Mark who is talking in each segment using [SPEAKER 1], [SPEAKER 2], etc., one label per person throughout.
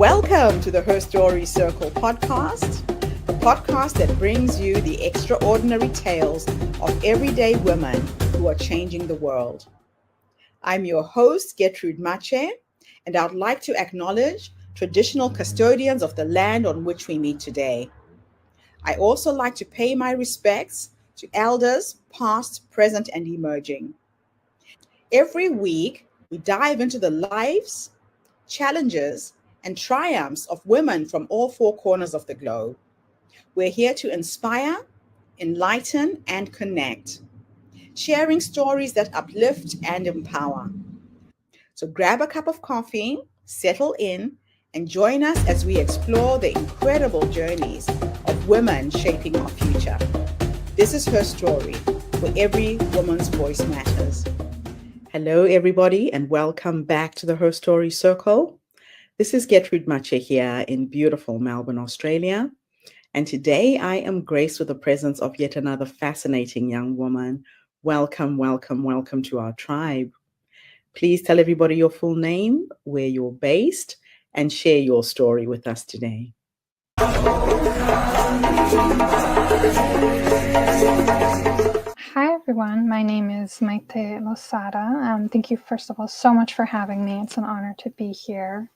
[SPEAKER 1] Welcome to the Her Story Circle podcast, the podcast that brings you the extraordinary tales of everyday women who are changing the world. I'm your host, Gertrude Mache, and I'd like to acknowledge traditional custodians of the land on which we meet today. I also like to pay my respects to elders, past, present, and emerging. Every week, we dive into the lives, challenges, and triumphs of women from all four corners of the globe. We're here to inspire, enlighten, and connect, sharing stories that uplift and empower. So grab a cup of coffee, settle in, and join us as we explore the incredible journeys of women shaping our future. This is Her Story, where every woman's voice matters. Hello, everybody, and welcome back to the Her Story Circle. This is Gertrude Mache here in beautiful Melbourne, Australia. And today I am graced with the presence of yet another fascinating young woman. Welcome, welcome, welcome to our tribe. Please tell everybody your full name, where you're based, and share your story with us today.
[SPEAKER 2] Hi everyone, my name is Mayté Losada. Thank you first of all so much for having me. It's an honor to be here.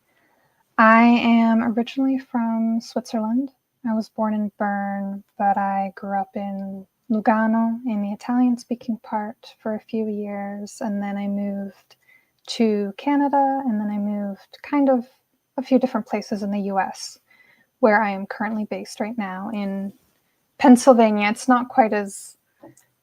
[SPEAKER 2] I am originally from Switzerland. I was born in Bern, but I grew up in Lugano in the Italian-speaking part for a few years, and then I moved to Canada, and then I moved kind of a few different places in the US, where I am currently based right now in Pennsylvania. It's not quite as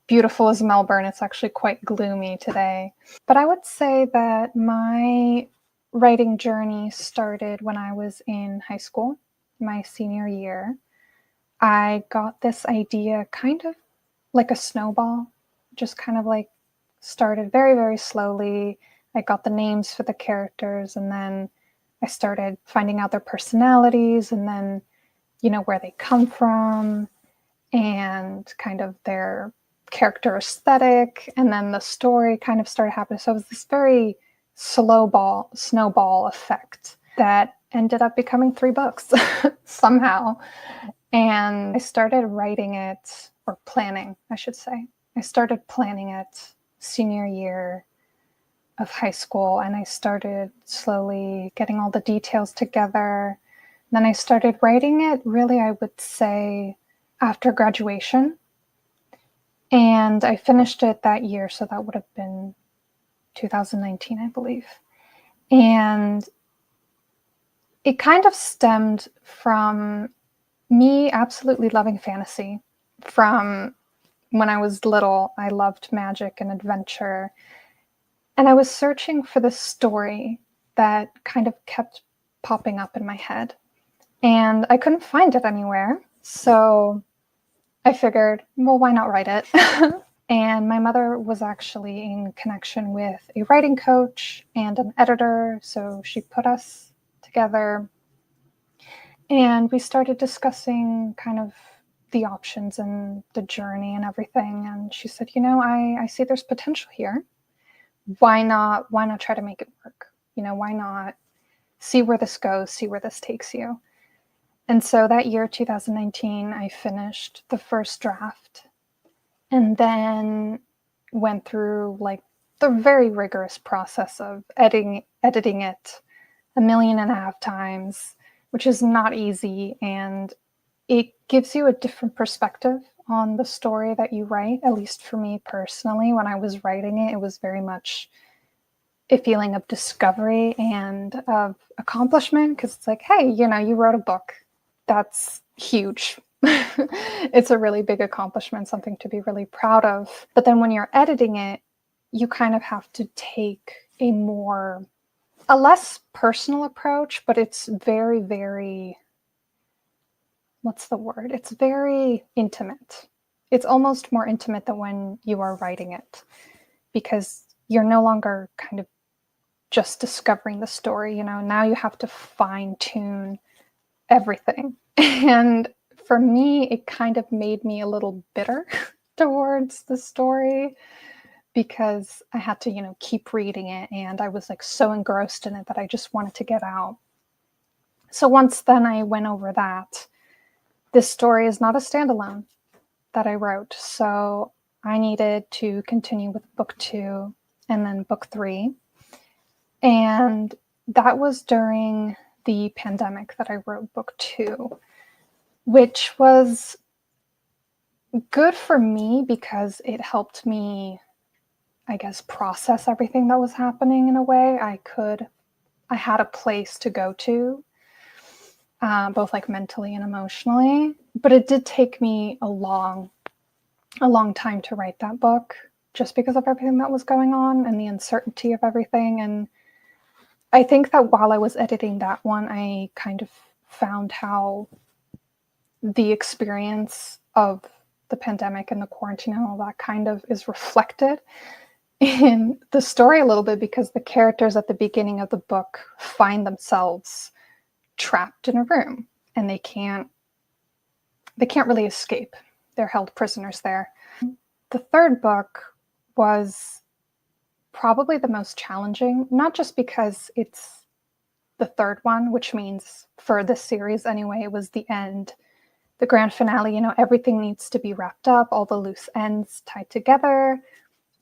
[SPEAKER 2] beautiful as Melbourne. It's actually quite gloomy today. But I would say that my writing journey started when I was in high school, my senior year. I got this idea kind of like a snowball, just kind of like started very, very slowly. I got the names for the characters, and then I started finding out their personalities, and then, where they come from and kind of their character aesthetic, and then the story kind of started happening. So it was this very snowball effect that ended up becoming 3 books somehow. And I started writing it, or planning, I should say. I started planning it senior year of high school, and I started slowly getting all the details together. Then I started writing it, really, I would say, after graduation. And I finished it that year, so that would have been 2019, I believe. And it kind of stemmed from me absolutely loving fantasy. From when I was little, I loved magic and adventure. And I was searching for this story that kind of kept popping up in my head. And I couldn't find it anywhere. So I figured, well, why not write it? And my mother was actually in connection with a writing coach and an editor, so she put us together. And we started discussing kind of the options and the journey and everything. And she said, I see there's potential here. Why not try to make it work? Why not see where this goes, see where this takes you? And so that year, 2019, I finished the first draft and then went through like the very rigorous process of editing it 1.5 million times, which is not easy. And it gives you a different perspective on the story that you write. At least for me personally, when I was writing it, it was very much a feeling of discovery and of accomplishment, because it's like, hey, you wrote a book. That's huge. It's a really big accomplishment, something to be really proud of. But then when you're editing it, you kind of have to take a less personal approach, but it's very, very, what's the word? It's very intimate. It's almost more intimate than when you are writing it, because you're no longer kind of just discovering the story. Now you have to fine tune everything. And for me, it kind of made me a little bitter towards the story, because I had to, keep reading it, and I was like so engrossed in it that I just wanted to get out. So once then I went over that, this story is not a standalone that I wrote. So I needed to continue with book 2 and then book 3. And that was during the pandemic that I wrote book 2, which was good for me because it helped me, I guess, process everything that was happening in a way. I had a place to go to, both like mentally and emotionally. But it did take me a long time to write that book just because of everything that was going on and the uncertainty of everything. And I think that while I was editing that one, I kind of found how the experience of the pandemic and the quarantine and all that kind of is reflected in the story a little bit, because the characters at the beginning of the book find themselves trapped in a room and they can't really escape. They're held prisoners there. The third book was probably the most challenging, not just because it's the third one, which means for this series anyway, it was the end, the grand finale. Everything needs to be wrapped up, all the loose ends tied together,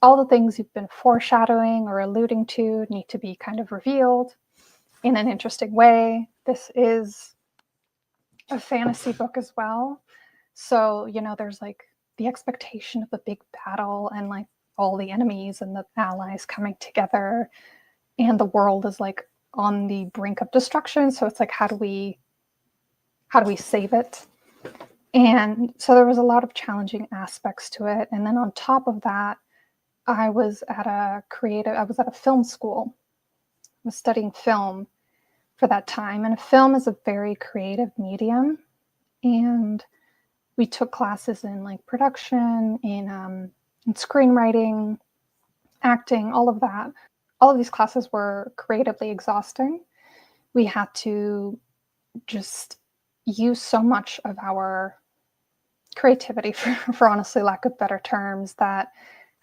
[SPEAKER 2] all the things you've been foreshadowing or alluding to need to be kind of revealed in an interesting way. This is a fantasy book as well. So, there's like the expectation of the big battle and like all the enemies and the allies coming together, and the world is like on the brink of destruction. So it's like, how do we save it? And so there was a lot of challenging aspects to it. And then on top of that, I was at a film school. I was studying film for that time. And film is a very creative medium. And we took classes in like production, in screenwriting, acting, all of that. All of these classes were creatively exhausting. We had to just use so much of our creativity, for honestly lack of better terms, that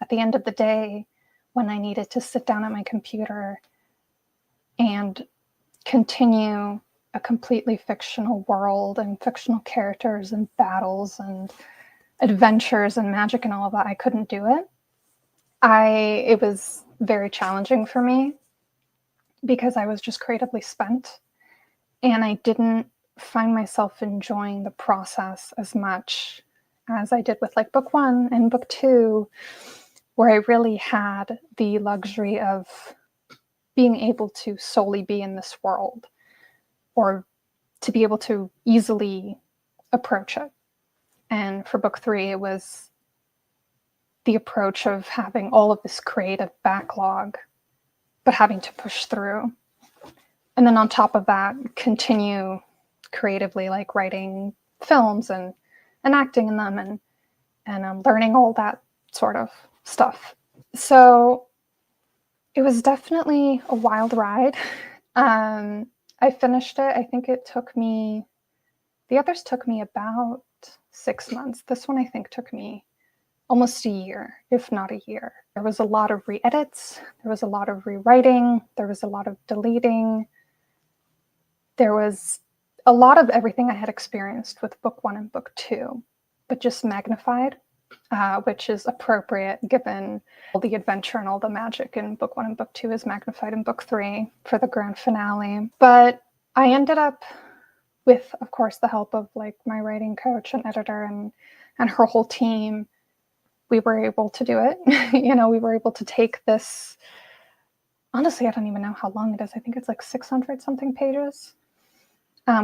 [SPEAKER 2] at the end of the day, when I needed to sit down at my computer and continue a completely fictional world and fictional characters and battles and adventures and magic and all of that, I couldn't do it. It was very challenging for me because I was just creatively spent, and I didn't find myself enjoying the process as much as I did with like book 1 and book 2, where I really had the luxury of being able to solely be in this world, or to be able to easily approach it. And for book 3, it was the approach of having all of this creative backlog, but having to push through. And then on top of that, continue creatively, like writing films and acting in them and learning all that sort of stuff. So it was definitely a wild ride. I finished it. I think the others took me about 6 months. This one I think took me almost a year, if not a year. There was a lot of re-edits. There was a lot of rewriting. There was a lot of deleting. There was a lot of everything I had experienced with book 1 and book 2, but just magnified, which is appropriate given all the adventure and all the magic in book 1 and book 2 is magnified in book 3 for the grand finale. But I ended up, with, of course, the help of like my writing coach and editor and her whole team, we were able to do it. We were able to take this, honestly, I don't even know how long it is. I think it's like 600 something pages.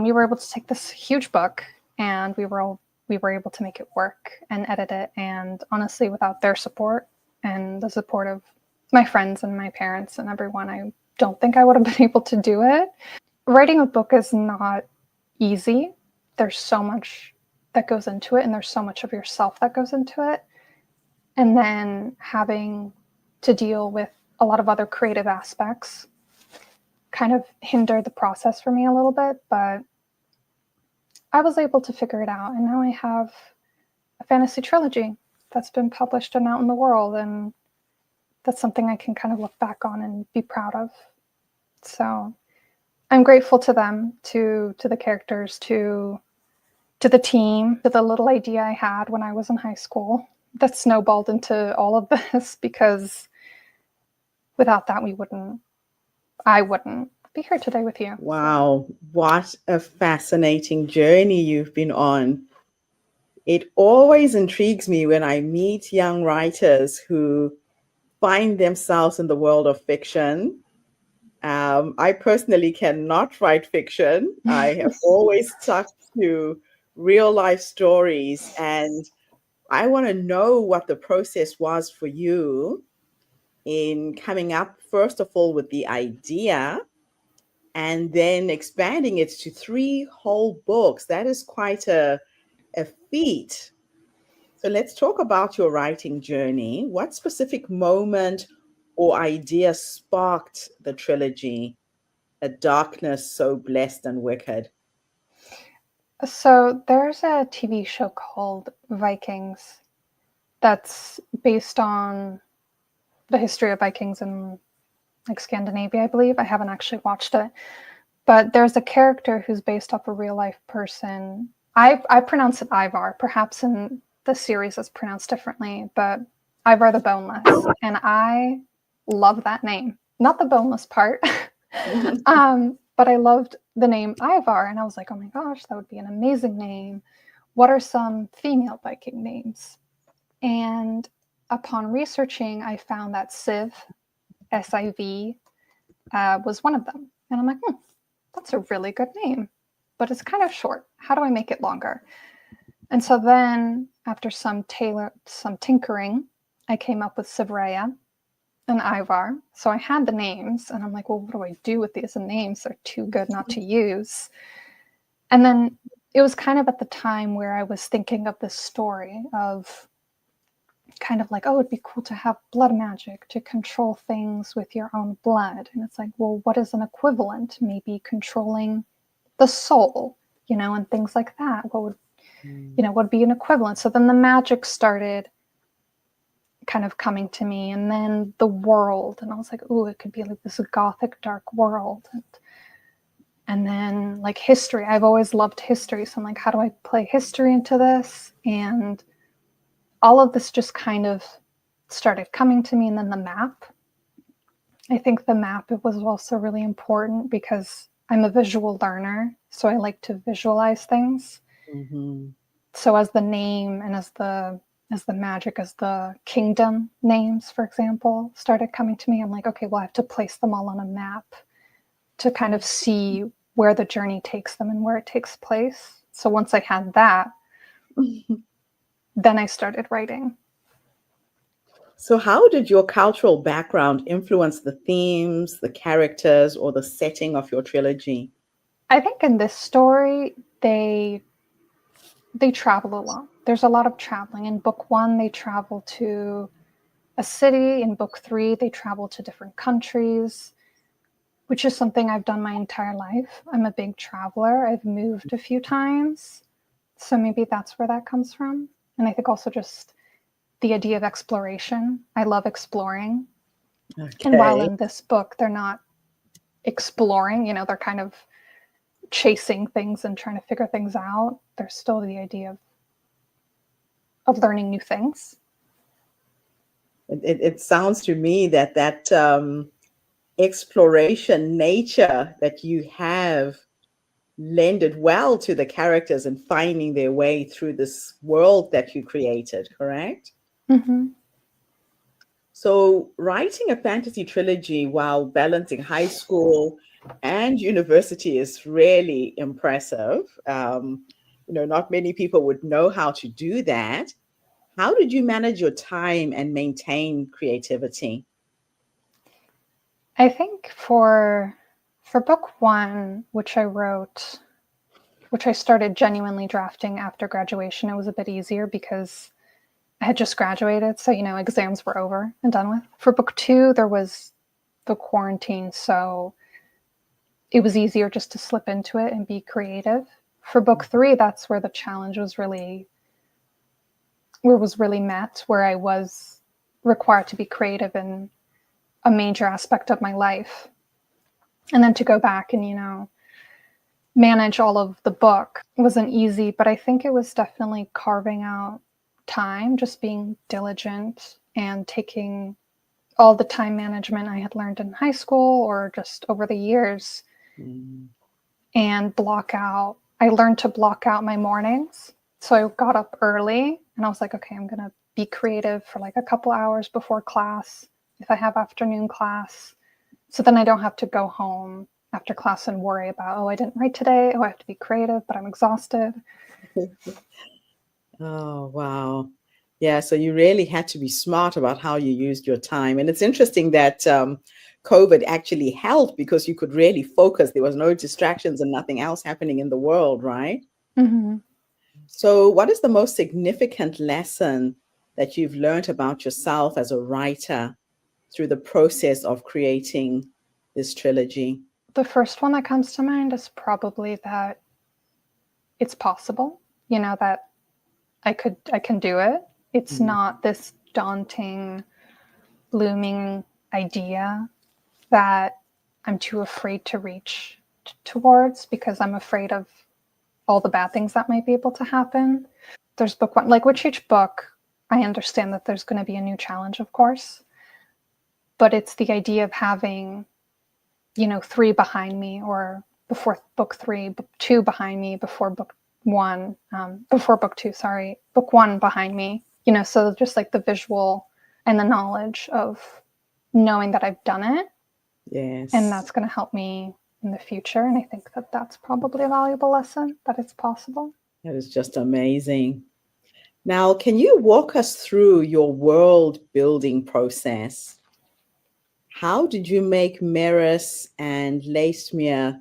[SPEAKER 2] We were able to take this huge book, and we were able to make it work and edit it. And honestly, without their support and the support of my friends and my parents and everyone, I don't think I would have been able to do it. Writing a book is not easy. There's so much that goes into it, and there's so much of yourself that goes into it. And then having to deal with a lot of other creative aspects kind of hindered the process for me a little bit, but I was able to figure it out. And now I have a fantasy trilogy that's been published and out in the world, and that's something I can kind of look back on and be proud of. So I'm grateful to them, to the characters, to the team, to the little idea I had when I was in high school that snowballed into all of this, because without that I wouldn't be here today with you.
[SPEAKER 1] Wow, what a fascinating journey you've been on. It always intrigues me when I meet young writers who find themselves in the world of fiction. I personally cannot write fiction. I have always stuck to real life stories, and I want to know what the process was for you in coming up, first of all, with the idea and then expanding it to three whole books. That is quite a feat. So let's talk about your writing journey. What specific moment or idea sparked the trilogy, A Darkness So Blessed and Wicked?
[SPEAKER 2] So there's a TV show called Vikings that's based on the history of Vikings in like Scandinavia, I believe. I haven't actually watched it, but there's a character who's based off a real life person. I pronounce it Ivar. Perhaps in the series it's pronounced differently, but Ivar the Boneless, and I love that name. Not the boneless part, but I loved the name Ivar, and I was like, oh my gosh, that would be an amazing name. What are some female Viking names? And upon researching, I found that Siv, SIV, was one of them. And I'm like, that's a really good name, but it's kind of short. How do I make it longer? And so then, after some tinkering, I came up with Sivreya and Ivar. So I had the names, and I'm like, well, what do I do with these names? They're too good not to use. And then it was kind of at the time where I was thinking of this story of kind of like, oh, it'd be cool to have blood magic to control things with your own blood. And it's like, well, what is an equivalent? Maybe controlling the soul, and things like that. What would be an equivalent? So then the magic started kind of coming to me, and then the world, and I was like, oh, it could be like this gothic dark world. And then like history. I've always loved history. So I'm like, how do I play history into this? And all of this just kind of started coming to me. And then the map. I think the map, it was also really important because I'm a visual learner. So I like to visualize things.
[SPEAKER 1] Mm-hmm.
[SPEAKER 2] So as the name and as the magic, as the kingdom names, for example, started coming to me, I'm like, okay, well, I have to place them all on a map to kind of see where the journey takes them and where it takes place. So once I had that, then I started writing.
[SPEAKER 1] So, how did your cultural background influence the themes, the characters, or the setting of your trilogy?
[SPEAKER 2] I think in this story, they travel a lot. There's a lot of traveling. In book 1, they travel to a city. In book 3, they travel to different countries, which is something I've done my entire life. I'm a big traveler. I've moved a few times. So maybe that's where that comes from. And I think also just the idea of exploration. I love exploring. And while
[SPEAKER 1] Okay.
[SPEAKER 2] in this book, they're not exploring, they're kind of chasing things and trying to figure things out, there's still the idea of learning new things.
[SPEAKER 1] It sounds to me that exploration nature that you have lended well to the characters and finding their way through this world that you created, correct?
[SPEAKER 2] Mm-hmm.
[SPEAKER 1] So, writing a fantasy trilogy while balancing high school and university is really impressive. Not many people would know how to do that. How did you manage your time and maintain creativity?
[SPEAKER 2] I think for book 1, which I started genuinely drafting after graduation, it was a bit easier because I had just graduated, so exams were over and done with. For book 2, there was the quarantine, so it was easier just to slip into it and be creative. For book 3, that's where the challenge was really met, where I was required to be creative in a major aspect of my life. And then to go back and, manage all of the book wasn't easy, but I think it was definitely carving out time, just being diligent and taking all the time management I had learned in high school or just over the years
[SPEAKER 1] Mm.
[SPEAKER 2] and I learned to block out my mornings. So I got up early and I was like, okay, I'm going to be creative for like a couple hours before class if I have afternoon class. So then I don't have to go home after class and worry about, oh, I didn't write today. Oh, I have to be creative, but I'm exhausted.
[SPEAKER 1] Oh, wow. Yeah, so you really had to be smart about how you used your time. And it's interesting that COVID actually helped because you could really focus. There was no distractions and nothing else happening in the world, right?
[SPEAKER 2] Mm-hmm.
[SPEAKER 1] So, what is the most significant lesson that you've learned about yourself as a writer through the process of creating this trilogy?
[SPEAKER 2] The first one that comes to mind is probably that it's possible, that I can do it. It's
[SPEAKER 1] Mm.
[SPEAKER 2] not this daunting, looming idea that I'm too afraid to reach towards because I'm afraid of all the bad things that might be able to happen. There's book one, like with each book, I understand that there's going to be a new challenge, of course, but it's the idea of having, three behind me or before book three, book two behind me before book one, before book two, sorry, book one behind me, so just like the visual and the knowledge of knowing that I've done it. And
[SPEAKER 1] Yes,
[SPEAKER 2] that's going to help me in the future. And I think that that's probably a valuable lesson, that it's possible.
[SPEAKER 1] that is just amazing. Now, can you walk us through your world building process? How did you make Maris and Lacemere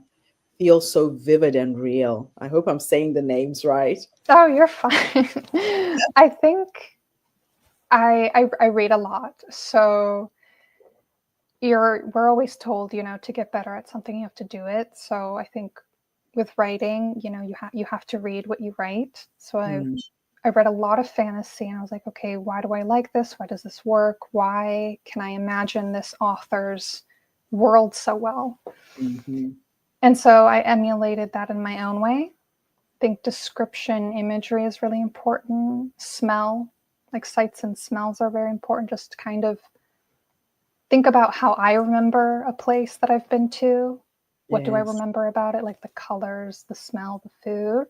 [SPEAKER 1] feel so vivid and real? I hope I'm saying the names right.
[SPEAKER 2] Oh, you're fine. I think I read a lot. So we're always told, to get better at something, you have to do it. So I think with writing, you have to read what you write. So
[SPEAKER 1] Mm.
[SPEAKER 2] I read a lot of fantasy and I was like, okay, why do I like this? Why does this work? Why can I imagine this author's world so well?
[SPEAKER 1] Mhm.
[SPEAKER 2] And so I emulated that in my own way. I think description, imagery is really important. Smell, like sights and smells are very important. Just kind of think about how I remember a place that I've been to. What do I
[SPEAKER 1] Yes.
[SPEAKER 2] remember about it? Like the colors, the smell, the food.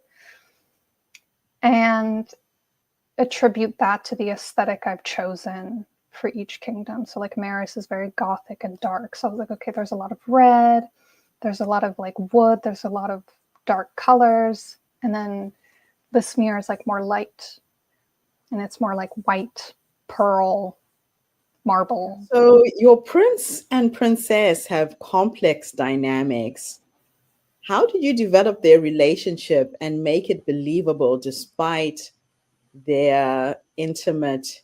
[SPEAKER 2] And attribute that to the aesthetic I've chosen for each kingdom. So like Maris is very gothic and dark. So I was like, okay, there's a lot of red, there's a lot of like wood, there's a lot of dark colors. And then the smear is like more light and it's more like white, pearl, marble.
[SPEAKER 1] So your prince and princess have complex dynamics. How did you develop their relationship and make it believable despite their intimate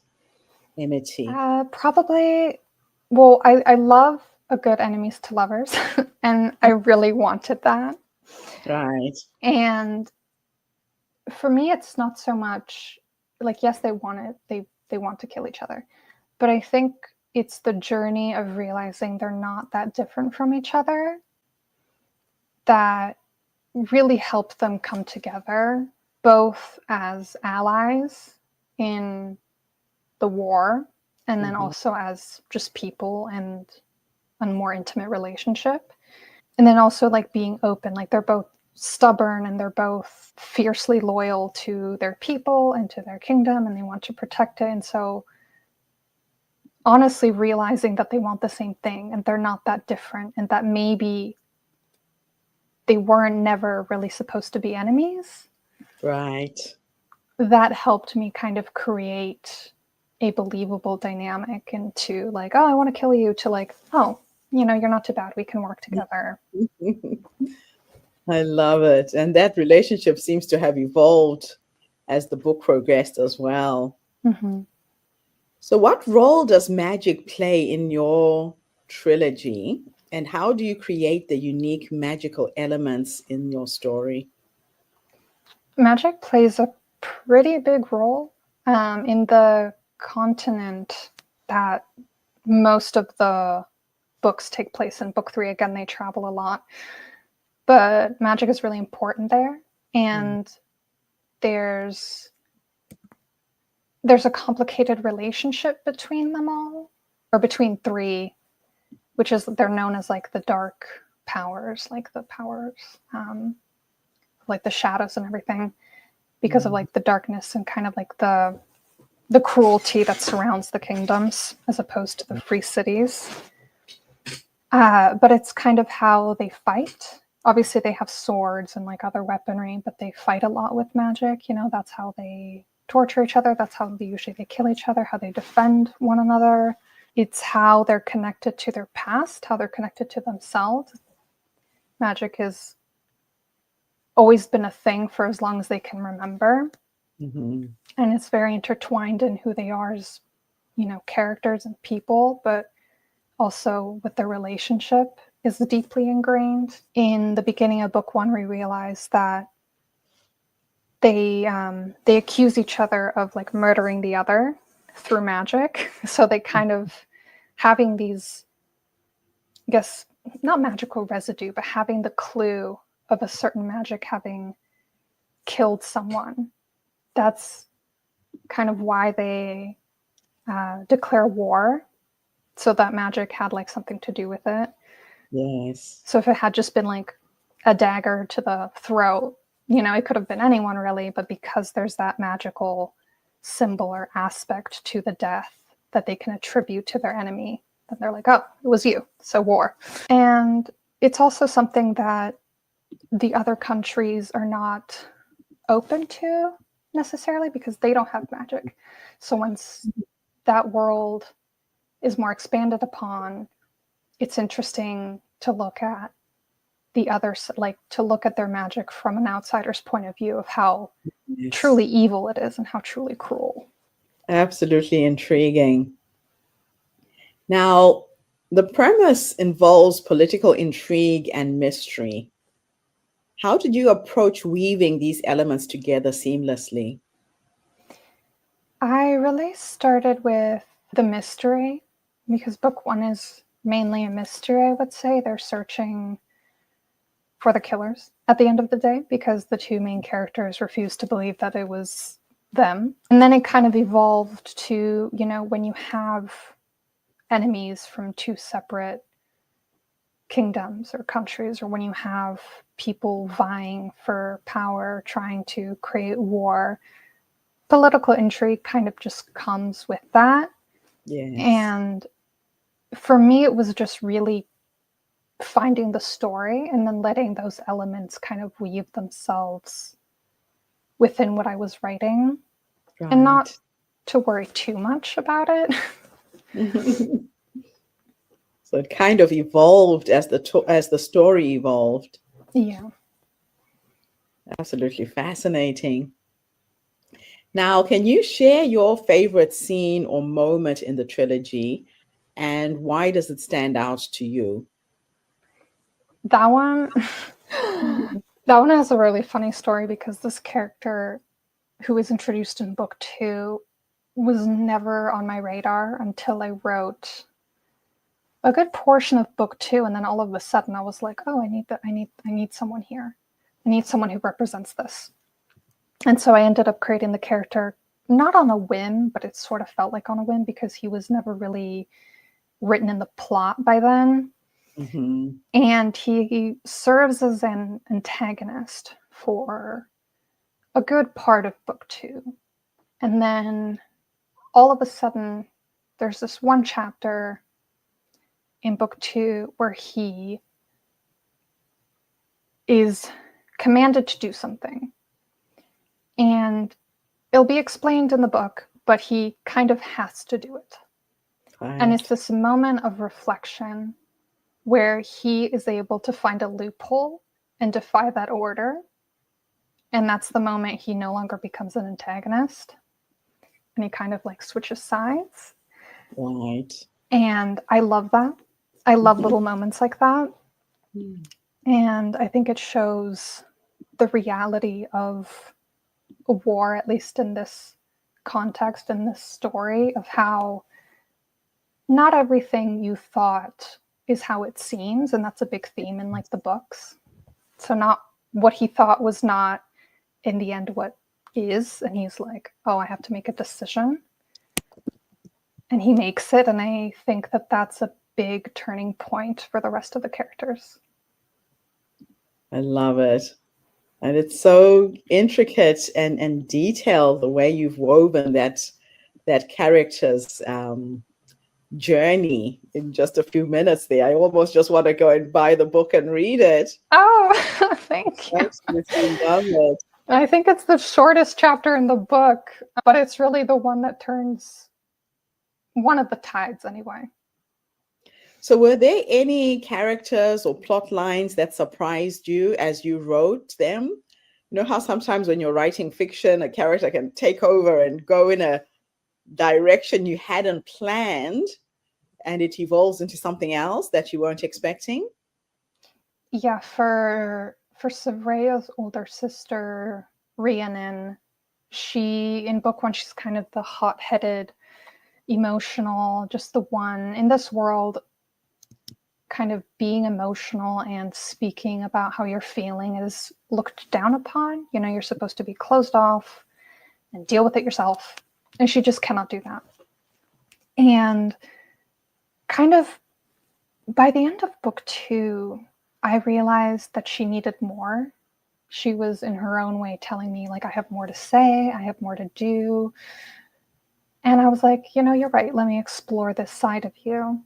[SPEAKER 1] enmity?
[SPEAKER 2] Probably, well, I love a good enemies to lovers, and I really wanted that.
[SPEAKER 1] Right.
[SPEAKER 2] And for me, it's not so much like, yes, they want to kill each other, but I think it's the journey of realizing they're not that different from each other that really helped them come together, both as allies in the war and then
[SPEAKER 1] Mhm.
[SPEAKER 2] also as just people and a more intimate relationship. And then also like being open, like they're both stubborn and they're both fiercely loyal to their people and to their kingdom and they want to protect it. And so honestly realizing that they want the same thing and they're not that different and that maybe they weren't never really supposed to be enemies,
[SPEAKER 1] Right.
[SPEAKER 2] that helped me kind of create a believable dynamic into like, oh, I want to kill you, to like, oh, you're not too bad, we can work together.
[SPEAKER 1] I love it. And that relationship seems to have evolved as the book progressed as well.
[SPEAKER 2] Mm-hmm.
[SPEAKER 1] So, what role does magic play in your trilogy? And how do you create the unique magical elements in your story?
[SPEAKER 2] Magic plays a pretty big role in the continent that most of the books take place in book 3. Again, they travel a lot. But magic is really important there. And there's a complicated relationship between them all, or between 3, which is, they're known as like the dark powers, like the powers, like the shadows and everything, because of like the darkness and kind of like the cruelty that surrounds the kingdoms as opposed to the free cities. But it's kind of how they fight. Obviously they have swords and like other weaponry, but they fight a lot with magic. You know, that's how they torture each other. That's how they kill each other, how they defend one another. It's how they're connected to their past, how they're connected to themselves. Magic has always been a thing for as long as they can remember. And it's very intertwined in who they are as, you know, characters and people, but also with their relationship is deeply ingrained. In the beginning of book 1, we realize that they accuse each other of like murdering the other through magic. So they kind of having these, I guess, not magical residue, but having the clue of a certain magic having killed someone. That's kind of why they declare war. So that magic had like something to do with it.
[SPEAKER 1] Yes.
[SPEAKER 2] So if it had just been like a dagger to the throat, you know, it could have been anyone really, but because there's that magical symbol or aspect to the death that they can attribute to their enemy, then they're like, oh, it was you, so war. And it's also something that the other countries are not open to necessarily because they don't have magic. So once that world is more expanded upon, it's interesting to look at the others, like to look at their magic from an outsider's point of view of how truly evil it is and how truly cruel.
[SPEAKER 1] Absolutely intriguing. Now, the premise involves political intrigue and mystery. How did you approach weaving these elements together seamlessly?
[SPEAKER 2] I really started with the mystery because book 1 is mainly a mystery, I would say. They're searching for the killers at the end of the day because the 2 main characters refused to believe that it was them. And then it kind of evolved to, you know, when you have enemies from 2 separate kingdoms or countries, or when you have people vying for power, trying to create war, political intrigue kind of just comes with that.
[SPEAKER 1] Yes.
[SPEAKER 2] And for me, it was just really finding the story and then letting those elements kind of weave themselves within what I was writing, and not to worry too much about it.
[SPEAKER 1] So it kind of evolved as the story evolved.
[SPEAKER 2] Yeah.
[SPEAKER 1] Absolutely fascinating. Now, can you share your favorite scene or moment in the trilogy, and why does it stand out to you?
[SPEAKER 2] That one that one has a really funny story because this character who was introduced in book 2 was never on my radar until I wrote a good portion of book 2, and then all of a sudden I was like, oh, I need someone here. I need someone who represents this. And so I ended up creating the character not on a whim, but it sort of felt like on a whim because he was never really written in the plot by then. And he serves as an antagonist for a good part of book 2. And then all of a sudden, there's this one chapter in book 2 where he is commanded to do something. And it'll be explained in the book, but he kind of has to do it. Right. And it's this moment of reflection where he is able to find a loophole and defy that order. And that's the moment he no longer becomes an antagonist. And he kind of like switches sides.
[SPEAKER 1] Right.
[SPEAKER 2] And I love that. I love little moments like that. And I think it shows the reality of a war, at least in this context, in this story, of how not everything you thought is how it seems, and that's a big theme in like the books. So not what he thought was not in the end what is, and he's like, oh, I have to make a decision, and he makes it. And I think that that's a big turning point for the rest of the characters.
[SPEAKER 1] I love it. And it's so intricate and detailed, the way you've woven that character's journey in just a few minutes there. I almost just want to go and buy the book and read it.
[SPEAKER 2] Oh, thank you.
[SPEAKER 1] Absolutely love it.
[SPEAKER 2] I think it's the shortest chapter in the book, but it's really the one that turns one of the tides anyway.
[SPEAKER 1] So were there any characters or plot lines that surprised you as you wrote them? You know how sometimes when you're writing fiction, a character can take over and go in a direction you hadn't planned, and it evolves into something else that you weren't expecting?
[SPEAKER 2] Yeah, for Soraya older sister, Rhiannon, she, in book one, she's kind of the hot-headed, emotional, just the one in this world. Kind of being emotional and speaking about how you're feeling is looked down upon. You know, you're supposed to be closed off and deal with it yourself. And she just cannot do that. And kind of by the end of book two, I realized that she needed more. She was in her own way telling me, like, I have more to say, I have more to do. And I was like, you know, you're right. Let me explore this side of you.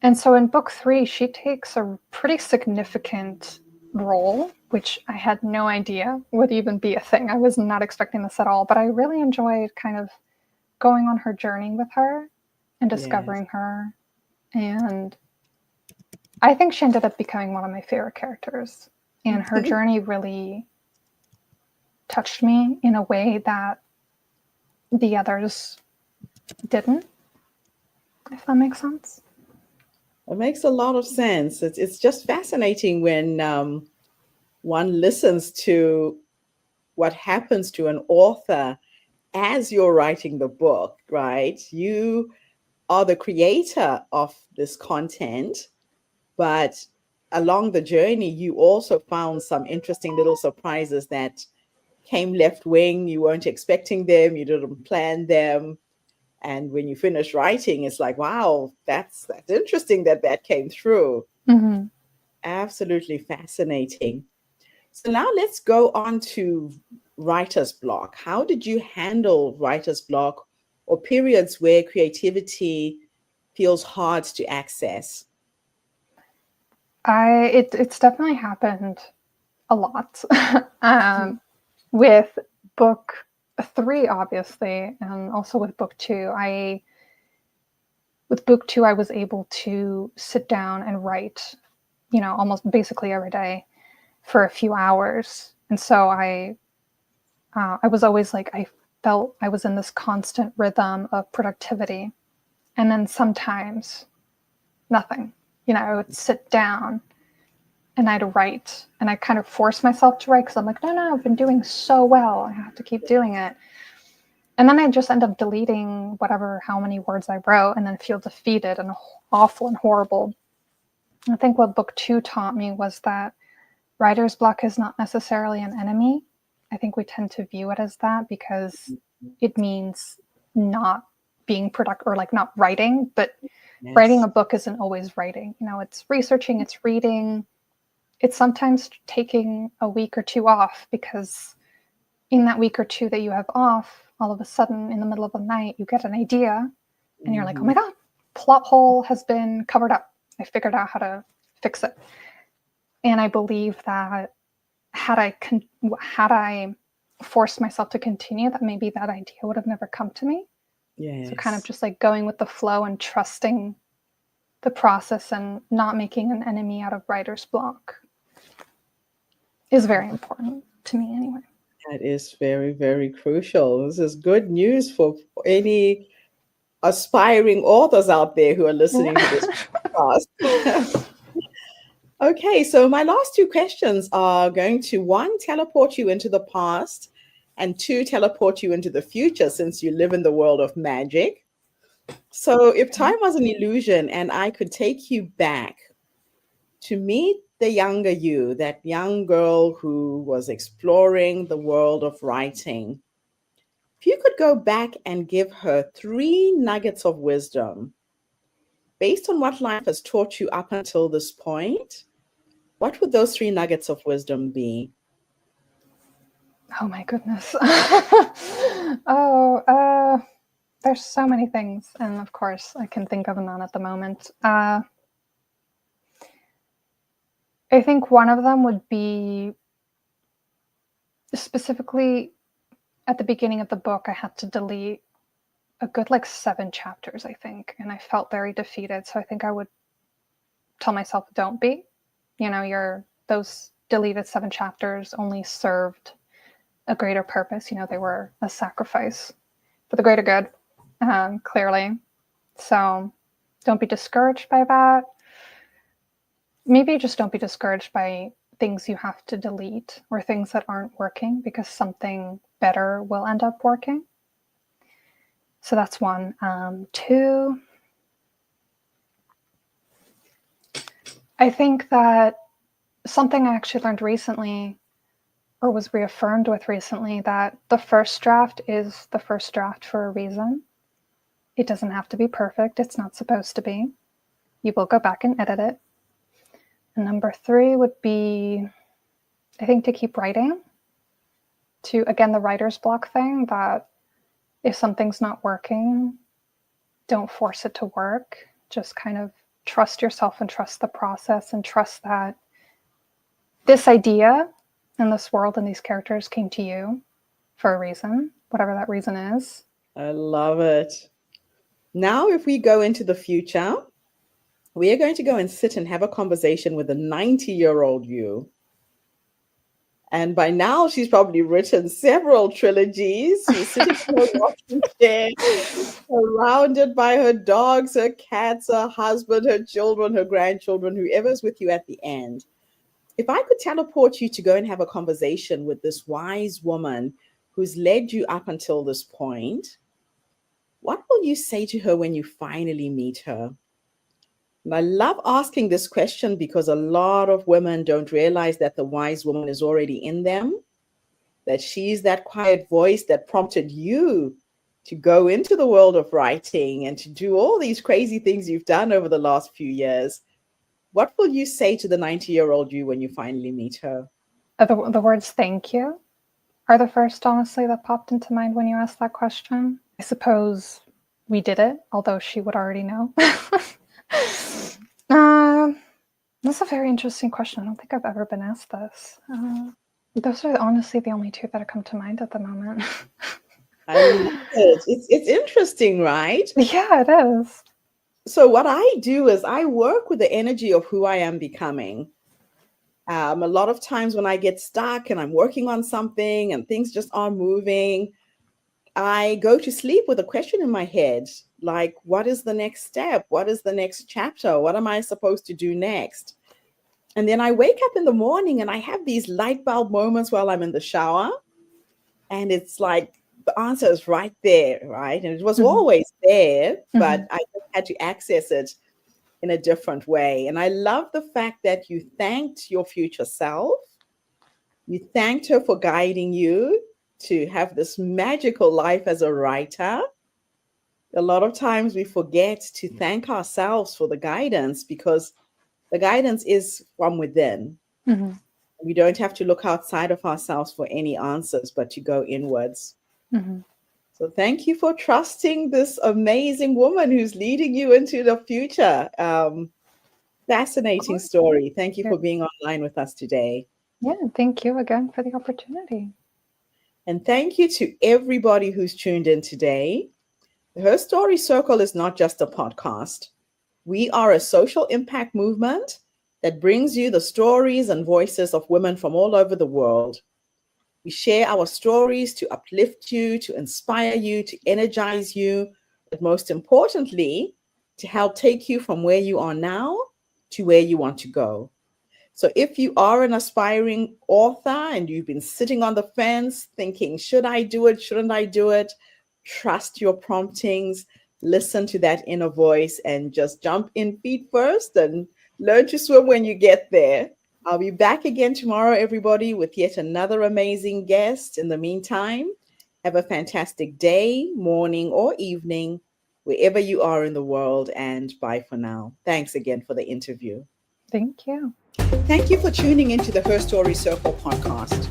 [SPEAKER 2] And so in book three, she takes a pretty significant role, which I had no idea would even be a thing. I was not expecting this at all, but I really enjoyed kind of going on her journey with her and discovering her. And I think she ended up becoming one of my favorite characters. And her journey really touched me in a way that the others didn't, if that makes sense.
[SPEAKER 1] It makes a lot of sense. It's just fascinating when one listens to what happens to an author as you're writing the book, right? You are the creator of this content, but along the journey, you also found some interesting little surprises that came left wing. You weren't expecting them. You didn't plan them. And when you finish writing, it's like, wow, that's interesting that came through.
[SPEAKER 2] Mm-hmm.
[SPEAKER 1] Absolutely fascinating. So now let's go on to writer's block. How did you handle writer's block or periods where creativity feels hard to access?
[SPEAKER 2] It's definitely happened a lot. With book three, obviously, and also with book two. With book two, I was able to sit down and write, you know, almost basically every day for a few hours. And so I was always like, I felt I was in this constant rhythm of productivity. And then sometimes nothing. You know, I would sit down and I'd write, and I kind of force myself to write because I'm like, no, I've been doing so well. I have to keep doing it. And then I just end up deleting how many words I wrote, and then feel defeated and awful and horrible. I think what book two taught me was that writer's block is not necessarily an enemy. I think we tend to view it as that because it means not being productive or like not writing, but writing a book isn't always writing. You know, it's researching, it's reading. It's sometimes taking a week or two off, because in that week or two that you have off, all of a sudden in the middle of the night, you get an idea and you're like, oh my God, plot hole has been covered up. I figured out how to fix it. And I believe that had I forced myself to continue, that maybe that idea would have never come to me. Yes. So kind of just like going with the flow and trusting the process and not making an enemy out of writer's block is very important to me anyway.
[SPEAKER 1] That is very, very crucial. This is good news for any aspiring authors out there who are listening to this podcast. Okay, so my last two questions are going to, one, teleport you into the past, and two, teleport you into the future, since you live in the world of magic. So if time was an illusion and I could take you back, to meet the younger you, that young girl who was exploring the world of writing, if you could go back and give her 3 nuggets of wisdom based on what life has taught you up until this point, what would those 3 nuggets of wisdom be?
[SPEAKER 2] Oh my goodness. There's so many things. And of course, I can think of none at the moment. I think one of them would be specifically at the beginning of the book, I had to delete a good 7 chapters, I think. And I felt very defeated. So I think I would tell myself, don't be. Those deleted 7 chapters only served a greater purpose. They were a sacrifice for the greater good, clearly. So don't be discouraged by that. Maybe just don't be discouraged by things you have to delete or things that aren't working, because something better will end up working. So that's one. 2, I think that something I actually learned recently, or was reaffirmed with recently, that the first draft is the first draft for a reason. It doesn't have to be perfect. It's not supposed to be. You will go back and edit it. And number 3 would be, I think, to keep writing. To, again, the writer's block thing, that if something's not working, don't force it to work. Just kind of trust yourself and trust the process, and trust that this idea and this world and these characters came to you for a reason, whatever that reason is.
[SPEAKER 1] I love it. Now, if we go into the future, we are going to go and sit and have a conversation with a 90-year-old you. And by now, she's probably written several trilogies. She's sitting in her rocking chair, surrounded by her dogs, her cats, her husband, her children, her grandchildren, whoever's with you at the end. If I could teleport you to go and have a conversation with this wise woman who's led you up until this point, what will you say to her when you finally meet her? And I love asking this question because a lot of women don't realize that the wise woman is already in them, that she's that quiet voice that prompted you to go into the world of writing and to do all these crazy things you've done over the last few years. What will you say to the 90-year-old you when you finally meet her?
[SPEAKER 2] The words "thank you" are the first, honestly, that popped into mind when you asked that question. I suppose we did it, although she would already know. That's a very interesting question. I don't think I've ever been asked this. Those are honestly the only 2 that come to mind at the moment.
[SPEAKER 1] I love it. It's interesting, right?
[SPEAKER 2] Yeah, it is.
[SPEAKER 1] So what I do is I work with the energy of who I am becoming. A lot of times when I get stuck and I'm working on something and things just aren't moving, I go to sleep with a question in my head, like, what is the next step? What is the next chapter? What am I supposed to do next? And then I wake up in the morning and I have these light bulb moments while I'm in the shower. And it's like the answer is right there, right? And it was always there, but I just had to access it in a different way. And I love the fact that you thanked your future self. You thanked her for guiding you to have this magical life as a writer. A lot of times we forget to thank ourselves for the guidance, because the guidance is from within. We don't have to look outside of ourselves for any answers, but to go inwards. So thank you for trusting this amazing woman who's leading you into the future. Fascinating story. Thank you for being online with us today.
[SPEAKER 2] Yeah, thank you again for the opportunity.
[SPEAKER 1] And thank you to everybody who's tuned in today. Her Story Circle is not just a podcast. We are a social impact movement that brings you the stories and voices of women from all over the world. We share our stories to uplift you, to inspire you, to energize you, but most importantly, to help take you from where you are now to where you want to go. So if you are an aspiring author and you've been sitting on the fence thinking, should I do it? Shouldn't I do it? Trust your promptings, listen to that inner voice, and just jump in feet first and Learn to swim when you get there. I'll be back again tomorrow, everybody, with yet another amazing guest. In the meantime, have a fantastic day, morning, or evening, wherever you are in the world. And bye for now. Thanks again for the interview.
[SPEAKER 2] Thank you.
[SPEAKER 1] Thank you for tuning into the Her Story Circle podcast.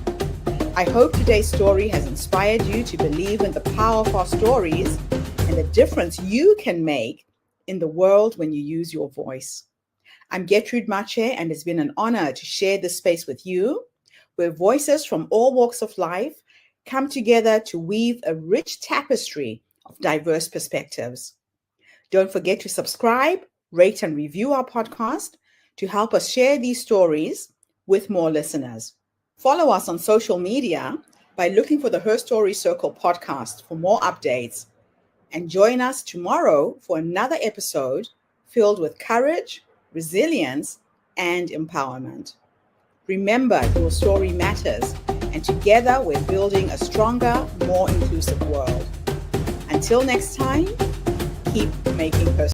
[SPEAKER 1] I hope today's story has inspired you to believe in the power of our stories and the difference you can make in the world when you use your voice. I'm Gertrude Mache, and it's been an honor to share this space with you, where voices from all walks of life come together to weave a rich tapestry of diverse perspectives. Don't forget to subscribe, rate, and review our podcast to help us share these stories with more listeners. Follow us on social media by looking for the Her Story Circle podcast for more updates. And join us tomorrow for another episode filled with courage, resilience, and empowerment. Remember, your story matters, and together we're building a stronger, more inclusive world. Until next time, keep making her